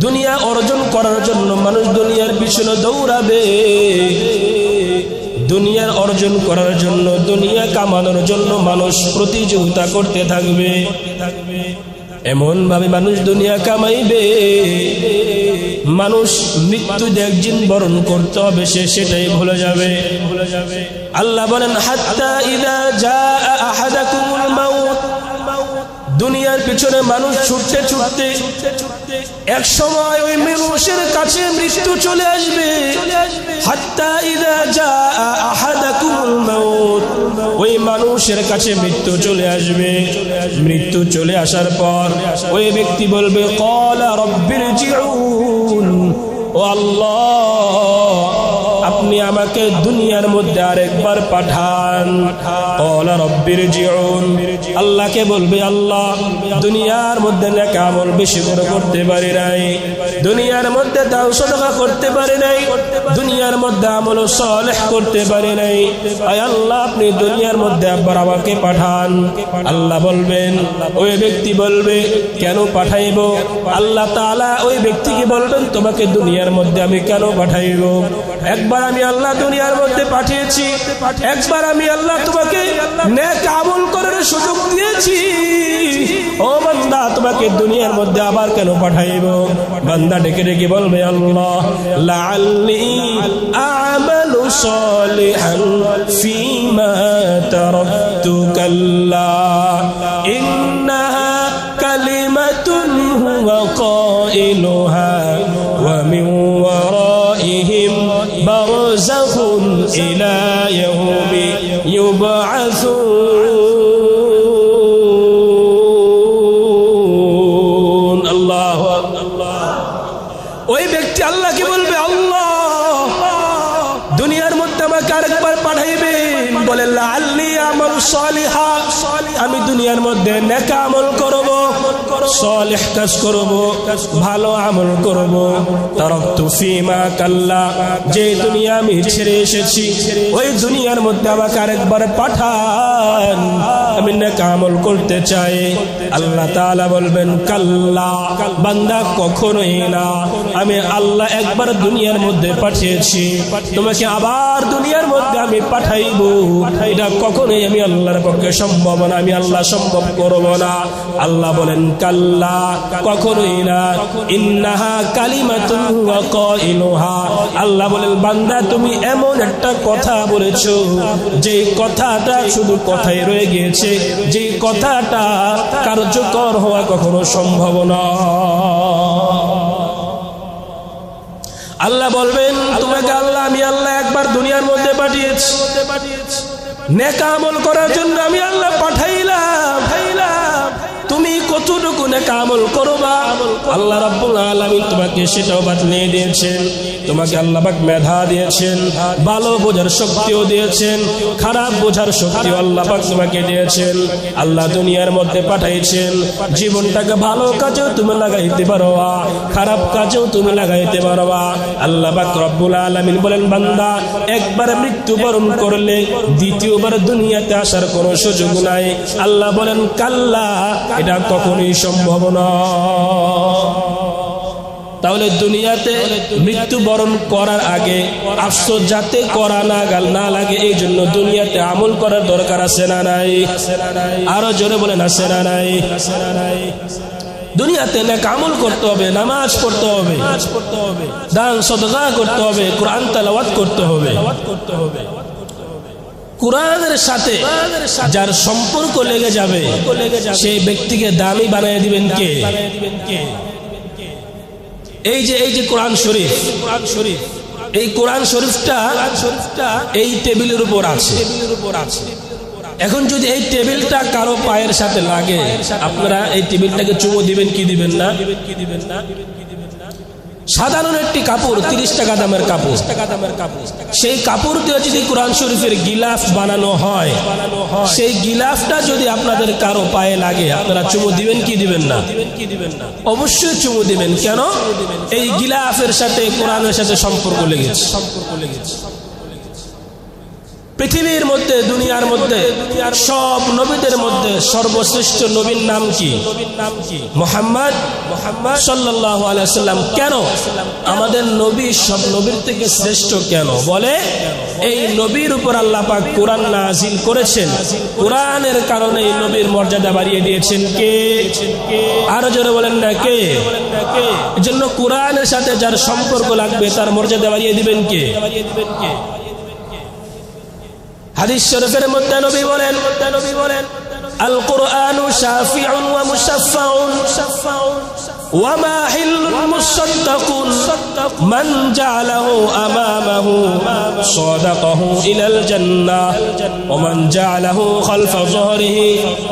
দুনিয়া অর্জন করার জন্য মানুষ দুনিয়ার পিছনে দৌড়াবে, দুনিয়ার অর্জন করার জন্য, দুনিয়া কামানোর জন্য মানুষ প্রতিযোগিতা করতে থাকবে। এমন ভাবে মানুষ দুনিয়া কামাইবে, মানুষ মৃত্যু একদিন বরণ করতে হবে, সে সেটাই ভুলে যাবে। আল্লাহ বলেন হাত্তা ইযা জাআ আহাদাকুমুল মাউত, দুনিয়ার পিছনে মানুষ ছুটতে ছুটতে এক সময় ওই মানুষের কাছে মৃত্যু চলে আসবে। হাত্তা ইযা জাআ আহাদাকুমুল মাউত, ওই মানুষের কাছে মৃত্যু চলে আসবে। মৃত্যু চলে আসার পর ওই ব্যক্তি বলবে ক্বালা রাব্বিরজিউন, ও আল্লাহ আপনি আমাকে দুনিয়ার মধ্যে আরেকবার পাঠান। ক্বালা রাব্বিরজিউন, আল্লাহকে বলবে আল্লাহ দুনিয়ার মধ্যে নেক আমল বেশি করে করতে পারি নাই, দুনিয়ার মধ্যে দান সাদাকা করতে পারি নাই, দুনিয়ার মধ্যে আমল সালেহ করতে পারি নাই, আয় আল্লাহ আপনি দুনিয়ার মধ্যে আবার আমাকে পাঠান। আল্লাহ বলবেন, ওই ব্যক্তি বলবে কেন পাঠাইব? আল্লাহ তাআলা ওই ব্যক্তিকে বলবেন তোমাকে দুনিয়ার মধ্যে আমি কেন পাঠাইব? একবার আমি আল্লাহ দুনিয়ার মধ্যে পাঠিয়েছি, একবার আমি আল্লাহ তোমাকে নেক আমল করার সুযোগ দিয়েছি, ও বান্দা তোমাকে দুনিয়ার মধ্যে আবার কেন পাঠাইব? বান্দা ডেকে ডেকে বলবে আল্লাহ লাআল্লি আ'মালু সালিহান ফীমা তারাকতু কাল্লা ইন্নাহা কালিমাতুন হুয়া কাইলুহা ওয়া মিন ওয়ারাইহিম বারযাখুন ইলা ইয়াউমি ইউবআসুন। আল্লাহু আকবার। ওই ব্যক্তি আল্লাহকে বলবে আল্লাহ দুনিয়ার মধ্যে আমাকে আরেকবার পাঠাইবেন। বলে লাআল্লি আমাল সালিহা, আমি দুনিয়ার মধ্যে নেক আমল করব, সালেহ কাজ করব, ভালো আমল করব। তারাকতু ফীমা কাল্লা, যে দুনিয়া আমি ছেড়ে এসেছি ওই দুনিয়ার মধ্যে আমাকে আরেকবার পাঠান, আমি নেক আমল করতে চাই। আল্লাহ তাআলা বলবেন কাল্লা, বান্দা কখনোই না, আমি আল্লাহ একবার দুনিয়ার মধ্যে পাঠিয়েছি, তোমাকে আবার দুনিয়ার মধ্যে আমি পাঠাইব, এটা কখনোই আমি আল্লাহর পক্ষে সম্ভব না, আমি আল্লাহ সম্ভব করব না। আল্লাহ বলেন কাল্লা, কখনোই না, ইন্নাহা কালিমাতুন ওয়া কাইলুহা, আল্লাহ বলেন বান্দা তুমি এমন একটা কথা বলেছো যে কথাটা শুধু কথাই রয়ে গিয়েছে, যে কথাটা কার্যকর হওয়া কখনো সম্ভব না। আল্লাহ বলবেন তোমাকে আল্লাহ আমি আল্লাহ একবার দুনিয়ার মধ্যে পাঠিয়েছি, নেক আমল করার জন্য আমি আল্লাহ পাঠাইলাম, তুমি কতটুকু নেক আমল করবা আল্লাহ রাব্বুল আলামিন তোমাকে সেটাও বাতলিয়ে দিয়েছেন। তোমাকে আল্লাহ পাক মেধা দিয়েছেন, ভালো বোঝার শক্তিও দিয়েছেন, খারাপ বোঝার শক্তিও আল্লাহ পাক তোমাকে দিয়েছেন। আল্লাহ দুনিয়ার মধ্যে পাঠাইছেন জীবনটাকে ভালো কাজেও তুমি লাগাইতে পারবা, খারাপ কাজেও তুমি লাগাইতে পারবা। আল্লাহ পাক রব্বুল আলামিন বলেন বান্দা একবার মৃত্যুবরণ করলে দ্বিতীয়বার দুনিয়াতে আসার কোনো সুযোগ নাই। আল্লাহ বলেন কাল্লা, এটা কখনোই সম্ভব না। তাহলে দুনিয়াতে মৃত্যুবরণ করার আগে আফসোস যাতে করা না লাগে, এই জন্য দুনিয়াতে আমল করার দরকার আছে না নাই? আরো জোরে বলেন আছে না নাই? দুনিয়াতে নেক আমল করতে হবে, নামাজ পড়তে হবে, দান সাদকা করতে হবে, কোরআন তেলাওয়াত করতে হবে। কোরআনের সাথে যার সম্পর্ক লেগে যাবে সেই ব্যক্তিকে দামি বানিয়ে দিবেন কে? এই যে কোরআন শরীফ, এই কোরআন শরীফটা এই টেবিলের উপর আছে। এখন যদি এই টেবিলটা কারো পায়ের সাথে লাগে, আপনারা এই টেবিলটাকে চুমো দিবেন কি দিবেন না? সাধারণ একটি কাপড় 30 টাকা দামের কাপড়, সেই কাপড় দিয়ে যদি কোরআন শরীফের গিলাফ বানানো হয়, সেই গিলাফটা যদি আপনাদের কারো পায়ে লাগে, আপনারা চুমু দিবেন কি দিবেন না? অবশ্যই চুমু দিবেন। কেন? এই গিলাফের সাথে কোরআনের সাথে সম্পর্ক লেগেছে। পৃথিবীর মধ্যে দুনিয়ার মধ্যে সব নবীদের মধ্যে সর্বশ্রেষ্ঠ নবীর নাম কি? মুহাম্মদ সাল্লাল্লাহু আলাইহি ওয়াসাল্লাম। কেন আমাদের নবী সব নবীর থেকে শ্রেষ্ঠ? কেন বলে এই নবীর উপর আল্লাহ পাক কোরআন নাযিল করেছেন। কোরআনের কারণে এই নবীর মর্যাদা বাড়িয়ে দিয়েছেন কে? আরো জোরে বলেন না কে? এজন্য কোরআনের সাথে যার সম্পর্ক লাগবে তার মর্যাদা বাড়িয়ে দিবেন কে? হাদিস শরীফের মধ্যে নবী বলেন আল কুরআনু শাফিউন ওয়া মুশাফফাউন ওয়া মাহিল্লুন মুসাদ্দাকুন মান জাআলাহু আমামাহু সাদাকাহু ইলাল জান্নাহ ওয়া মান জাআলাহু খালফা যহরিহি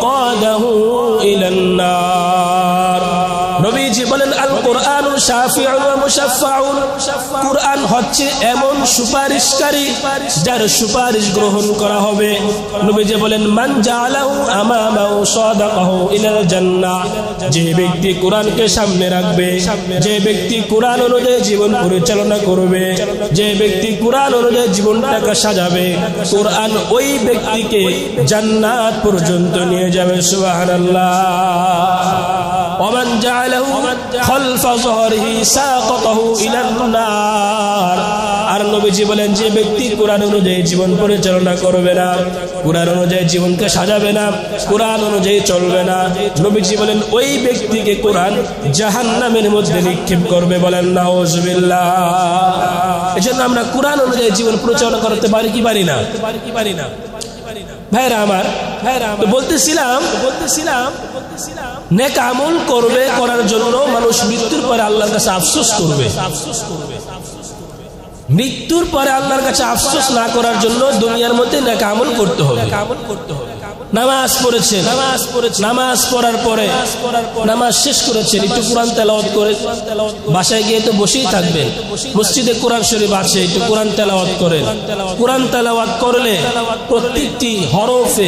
কাদাহু ইলান নার। নবীজি বলেন আল কুরআনু শাফিউন ওয়া মুশাফফাউন, কুরআন হচ্ছে এমন সুপারিশকারী যার সুপারিশ গ্রহণ করা হবে। নবীজি বলেন মান জাআলাহু আমামাহু সাদাকাহু ইলাল জান্নাহ, যে ব্যক্তি কোরআনকে সামনে রাখবে, যে ব্যক্তি কোরআন অনুযায়ী জীবন পরিচালনা করবে, যে ব্যক্তি কোরআন অনুযায়ী জীবনটাকে সাজাবে, কোরআন ওই ব্যক্তিকে জান্নাত পর্যন্ত নিয়ে যাবে। সুবহানাল্লাহ। ওমান জাআলাহু খালফা যহরিহি সাকাতাহু ইলান নার। আর নবীজি বলেন যে ব্যক্তি কোরআন অনুযায়ী জীবন পরিচালনা করবে না, কোরআন অনুযায়ী জীবনকে সাজাবে না, কোরআন অনুযায়ী চলবে না, নবীজি বলেন ওই ব্যক্তিকে কোরআন জাহান্নামের মধ্যে নিক্ষেপ করবে। বলেন নাউজুবিল্লাহ। এজন্য আমরা কোরআন অনুযায়ী জীবন পরিচালনা করতে পারি কি পারি না? ভাইরা আমার, বলতেছিলাম নেক আমল করবে, করার জন্য মানুষ মৃত্যুর পরে আল্লাহর কাছে আফসোস করবে। মৃত্যুর পরে আল্লাহর কাছে আফসোস না করার জন্য দুনিয়ার মধ্যে নেক আমল করতে হবে। নামাজ পড়েছেন, নামাজ পড়ার পরে নামাজ শেষ করেছেন, একটু কোরআন তেলাওয়াত করে বাসায় গিয়ে তো বসেই থাকবেন। মসজিদে কোরআন শরীফ আছে, একটু কোরআন তেলাওয়াত করেন। কোরআন তেলাওয়াত করলে প্রত্যেকটি হরফে